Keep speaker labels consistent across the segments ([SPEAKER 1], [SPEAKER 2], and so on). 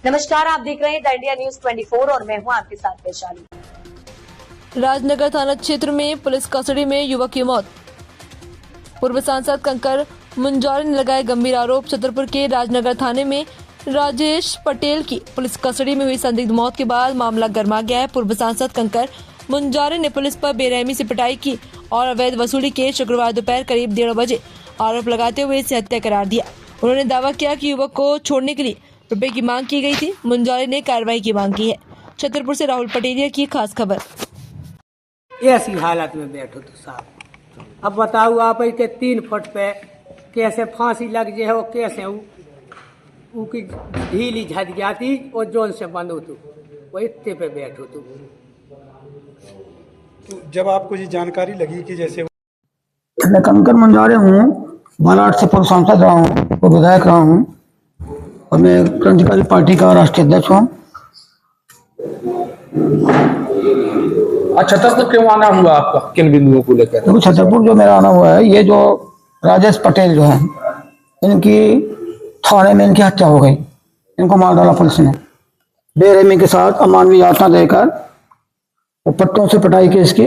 [SPEAKER 1] नमस्कार, आप देख रहे हैं द इंडिया न्यूज 24 और मैं हूं आपके साथ वैशाली।
[SPEAKER 2] राजनगर थाना क्षेत्र में पुलिस कस्टडी में युवक की मौत। पूर्व सांसद कंकर मुंजारे ने लगाए गंभीर आरोप। छतरपुर के राजनगर थाने में राजेश पटेल की पुलिस कस्टडी में हुई संदिग्ध मौत के बाद मामला गर्मा गया है। पूर्व सांसद कंकर मुंजारे ने पुलिस पर बेरहमी से पिटाई की और अवैध वसूली के शुक्रवार दोपहर करीब 1:30 बजे आरोप लगाते हुए इसे हत्या करार दिया। उन्होंने दावा किया कि युवक को छोड़ने के लिए रुपए की मांग की गई थी। मुंजारे ने कार्रवाई की मांग की है। छतरपुर से राहुल पटेलिया की खास खबर।
[SPEAKER 3] ऐसी हालत में बैठो तो साहब, अब बताओ आप के 3 फुट पे कैसे फांसी लग जाए हो, कैसे की ढीली झट जाती और जोन से बंद हो तो वो इतने पे बैठो तो
[SPEAKER 4] जब आपको ये जानकारी लगी कि जैसे
[SPEAKER 5] मैं कंकर मुंजारे हूँ, बालाघाट से पूर्व सांसद रहा हूँ और विधायक रहा हूँ और मैं क्रांतिकारी पार्टी का राष्ट्रीय अध्यक्ष हूँ।
[SPEAKER 6] छतरपुर क्यों आना हुआ आपका, किन बिंदुओं को लेकर?
[SPEAKER 5] देखो, छतरपुर जो मेरा आना हुआ है, ये जो राजेश पटेल जो है, इनकी थाने में इनकी हत्या हो गई। इनको मार डाला पुलिस ने बेरहमी के साथ, अमानवीय यातना देकर और पट्टों से पिटाई की इसकी।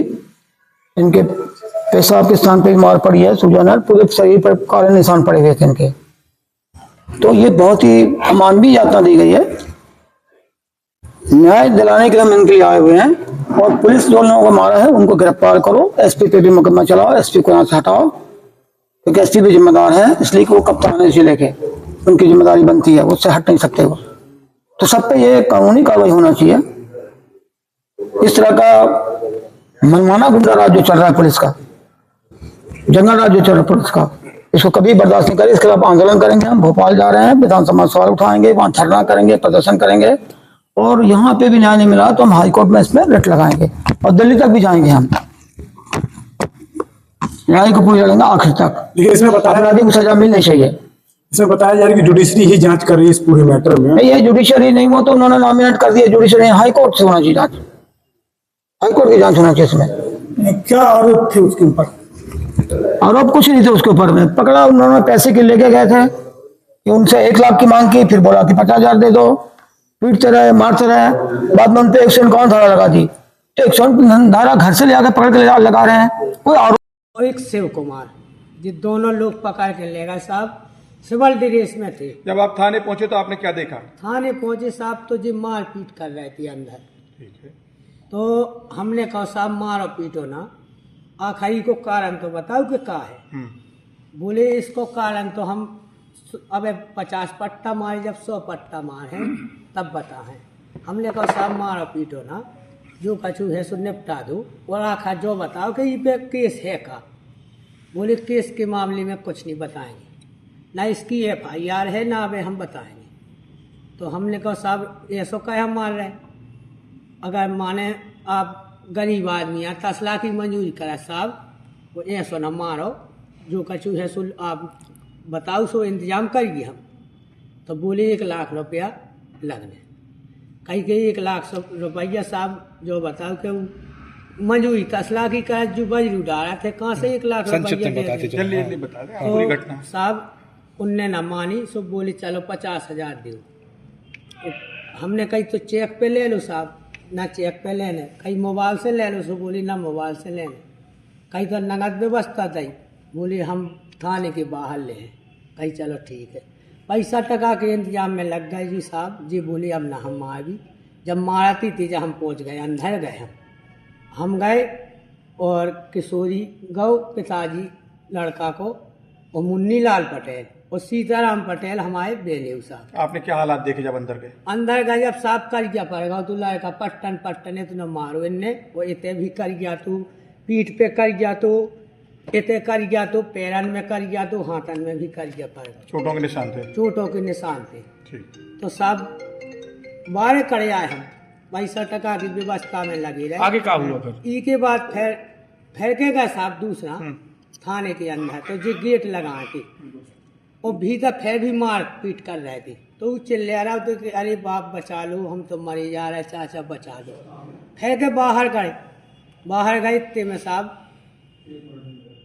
[SPEAKER 5] इनके पेशाब के स्थान पे भी मार पड़ी है, सूजन, पूरे शरीर पर काले निशान पड़े हुए थे इनके। तो ये बहुत ही अमानवीय यातना दी गई है। न्याय दिलाने के लिए हम इनके लिए आए हुए हैं और पुलिस जो लोगों को मारा है उनको गिरफ्तार करो। एसपी पे भी मुकदमा चलाओ, एसपी को यहाँ से हटाओ, क्योंकि एसपी भी जिम्मेदार है, इसलिए कि वो कप्तान से लेके उनकी जिम्मेदारी बनती है, उससे हट नहीं सकते वो। तो सब पे ये कानूनी कार्रवाई होना चाहिए। इस तरह का मनमाना गुंडा राज जो चल रहा है पुलिस का, जंगल राज जो चल रहा है पुलिस का, इसको कभी बर्दाश्त नहीं करें। इसके खिलाफ आंदोलन करेंगे। हम भोपाल जा रहे हैं, विधानसभा सवाल उठाएंगे, वहां धरना करेंगे, प्रदर्शन करेंगे और यहाँ पे भी न्याय नहीं मिला तो हम हाईकोर्ट में इसमें रिट लगाएंगे और दिल्ली तक भी जाएंगे। हम न्याय को पूरी लड़ेंगे आखिर तक।
[SPEAKER 4] इसमें
[SPEAKER 5] अपराधी को सजा मिलनी चाहिए।
[SPEAKER 4] इसमें बताया जा रहा है कि जुडिशरी ही जांच कर रही है इस पूरे मैटर में।
[SPEAKER 5] ये जुडिशरी नहीं हो तो उन्होंने नॉमिनेट कर दिया जुडिशरी। हाईकोर्ट से होना चाहिए जांच, हाईकोर्ट की जांच होना चाहिए इसमें।
[SPEAKER 4] क्या आरोप थे उसके ऊपर?
[SPEAKER 5] आरोप कुछ नहीं थे उसके ऊपर में। पकड़ा उन्होंने, पैसे के लेके गए थे कि उनसे 1 लाख की मांग की, फिर बोला कि 50,000 दे दो। पीटते रहे, मारते रहे, बाद में उनपे 151 धारा लगा दी। 151 धारा घर से ले आकर पकड़ के लगा रहे हैं। कोई आरोप।
[SPEAKER 3] एक शिव कुमार, ये दोनों लोग पकड़ के ले गए साहब, सिविल ड्रेस में थे।
[SPEAKER 4] जब आप थाने पहुंचे तो आपने क्या देखा?
[SPEAKER 3] थाने पहुंचे साहब तो जी मार पीट कर रहे थे अंदर।
[SPEAKER 4] ठीक है।
[SPEAKER 3] तो हमने कहा साहब मारो पीटो ना, आखिरी को कारण तो बताओ कि क्या है। बोले इसको कारण तो हम अबे 50 पट्टा मारे, जब 100 पट्टा मारे तब बता है। हमने कहा साहब मारो पीटो ना, जो कछु है सो निपटा दो और आखा जो बताओ कि ये पे केस है का। बोले केस के मामले में कुछ नहीं बताएंगे, ना इसकी FIR है ना अबे हम बताएंगे। तो हमने कहा साहब ऐसो क्या हम मार रहे, अगर माने आप गरीब आदमी है 10 लाख की मंजूरी करा साहब, वो ऐसो न मारो, जो कछु है सो आप बताओ, सो इंतजाम करिए हम। तो बोले 1 लाख रुपया लगने, कहीं के 1 लाख रुपया साहब जो बताओ कि मंजूरी 10 लाख की का जो बजरू डाला थे, कहाँ से 1 लाख रुपया दे
[SPEAKER 4] बता दें पूरी घटना।
[SPEAKER 3] साहब उनने न मानी, सो बोले चलो 50,000 दो। हमने कही तो चेक पे ले लो साहब, ना चेक पे लेने, कहीं मोबाइल से ले लो, सो बोली ना मोबाइल से लेने, कहीं तो नगद व्यवस्था दी, बोली हम थाने के बाहर ले हैं। कहीं चलो ठीक है, पैसा टका के इंतजाम में लग गए जी साहब जी। बोली अब ना हम आए भी, जब मारती थी जब हम पहुंच गए, अंदर गए हम गए और किशोरी गौ पिताजी लड़का को और मुन्नी लाल पटेल और सीताराम पटेल हमारे बेनेऊ साहब।
[SPEAKER 4] आपने क्या हालात देखे जब अंदर गए?
[SPEAKER 3] अंदर गए अब साहब कर क्या पड़ेगा, तू लड़का पट्टन पट्टन इतना मारो इनने, वो इतने भी कर गया, तू पीठ पे कर गया, तो इतने कर गया, तो पैरन में कर गया, तो हाथन में भी कर गया पड़ेगा।
[SPEAKER 4] चोटों के निशान थे?
[SPEAKER 3] चोटों के निशान थे।
[SPEAKER 4] ठीक।
[SPEAKER 3] तो साहब बारे करे आए हम, 52 टका की व्यवस्था में लगे रहे।
[SPEAKER 6] आगे क्या हुआ फिर?
[SPEAKER 3] ई के बाद फिर के गए साहब दूसरा थाने के अंदर, तो जो गेट लगाए थे और भीतर फिर भी मार पीट कर रहे थे। तो वो चिल्ला रहा तो कि अरे बाप बचा लो, हम तो मरे जा रहे, चाचा बचा लो। फिर के बाहर गए इतने में साहब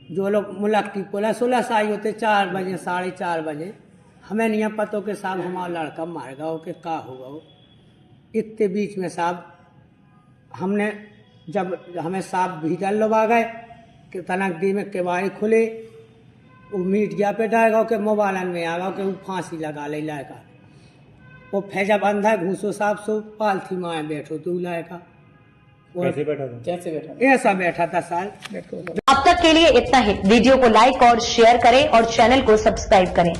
[SPEAKER 3] जो लोग मुलक की पुलिस आई होते 4 बजे 4:30 बजे, हमें नहीं पता कि साहब हमारा लड़का मार गया हो कि का होगा हो। इतने बीच में साहब हमने जब हमें साहब भीतर लगा गए कि तनक दी में केवाड़ी खुले, वो मीडिया पे डालेगा कि मोबाइल में आगा कि वो फांसी लगा ले लाएगा। वो फैजब अंधा घूसो साहब सो पालथी माए बैठो तू लाएगा। कैसे बैठा ऐसा बैठा था साल।
[SPEAKER 1] अब तक के लिए इतना ही। वीडियो को लाइक और शेयर करें और चैनल को सब्सक्राइब करें।